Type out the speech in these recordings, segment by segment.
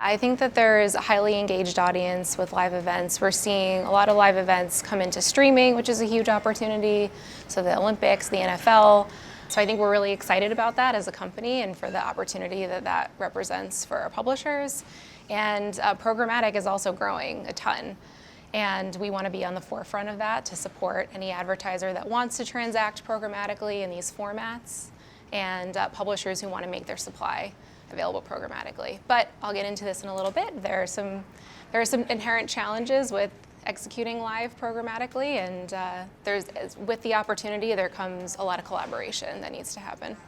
I think that there is a highly engaged audience with live events. We're seeing a lot of live events come into streaming, which is a huge opportunity. So the Olympics, the NFL. So I think we're really excited about that as a company and for the opportunity that that represents for our publishers. And programmatic is also growing a ton. And we want to be on the forefront of that to support any advertiser that wants to transact programmatically in these formats and publishers who want to make their supply available programmatically. But I'll get into this in a little bit. There are some inherent challenges with executing live programmatically, and with the opportunity there comes a lot of collaboration that needs to happen.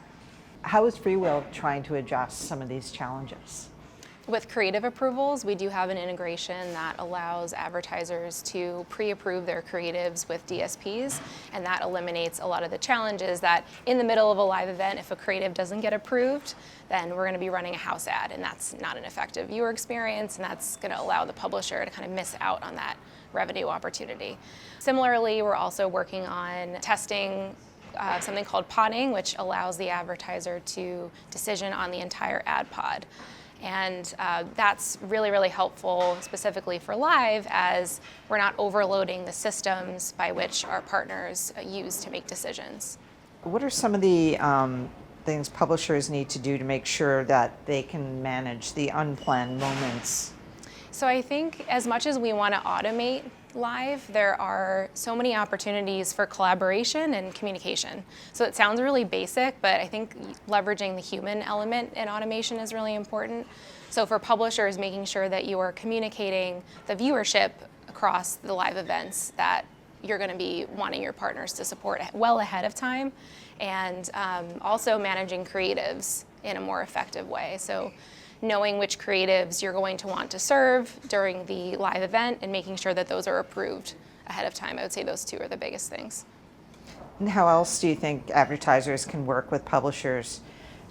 How is FreeWheel trying to adjust some of these challenges? With creative approvals, we do have an integration that allows advertisers to pre-approve their creatives with DSPs, and that eliminates a lot of the challenges that in the middle of a live event, if a creative doesn't get approved, then we're going to be running a house ad, and that's not an effective viewer experience, and that's going to allow the publisher to kind of miss out on that revenue opportunity. Similarly, we're also working on testing something called podding, which allows the advertiser to decision on the entire ad pod. And that's really, really helpful specifically for live, as we're not overloading the systems by which our partners use to make decisions. What are some of the things publishers need to do to make sure that they can manage the unplanned moments? So I think as much as we want to automate live, there are so many opportunities for collaboration and communication. So it sounds really basic, but I think leveraging the human element in automation is really important. So for publishers, making sure that you are communicating the viewership across the live events that you're going to be wanting your partners to support well ahead of time, and also managing creatives in a more effective way. So knowing which creatives you're going to want to serve during the live event and making sure that those are approved ahead of time. I would say those two are the biggest things. And how else do you think advertisers can work with publishers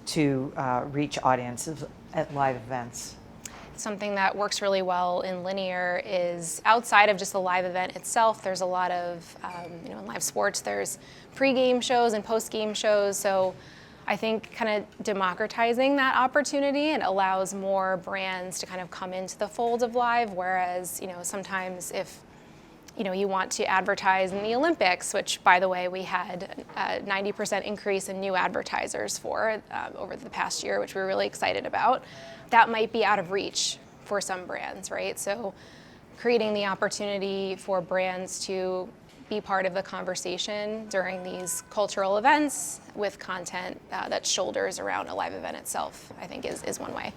to reach audiences at live events? Something that works really well in linear is outside of just the live event itself, there's a lot of, in live sports, there's pre-game shows and post-game shows. So I think kind of democratizing that opportunity, and allows more brands to kind of come into the fold of live, whereas, sometimes if, you want to advertise in the Olympics, which, by the way, we had a 90% increase in new advertisers for over the past year, which we're really excited about, that might be out of reach for some brands, right? So creating the opportunity for brands to be part of the conversation during these cultural events with content that shoulders around a live event itself, I think is one way.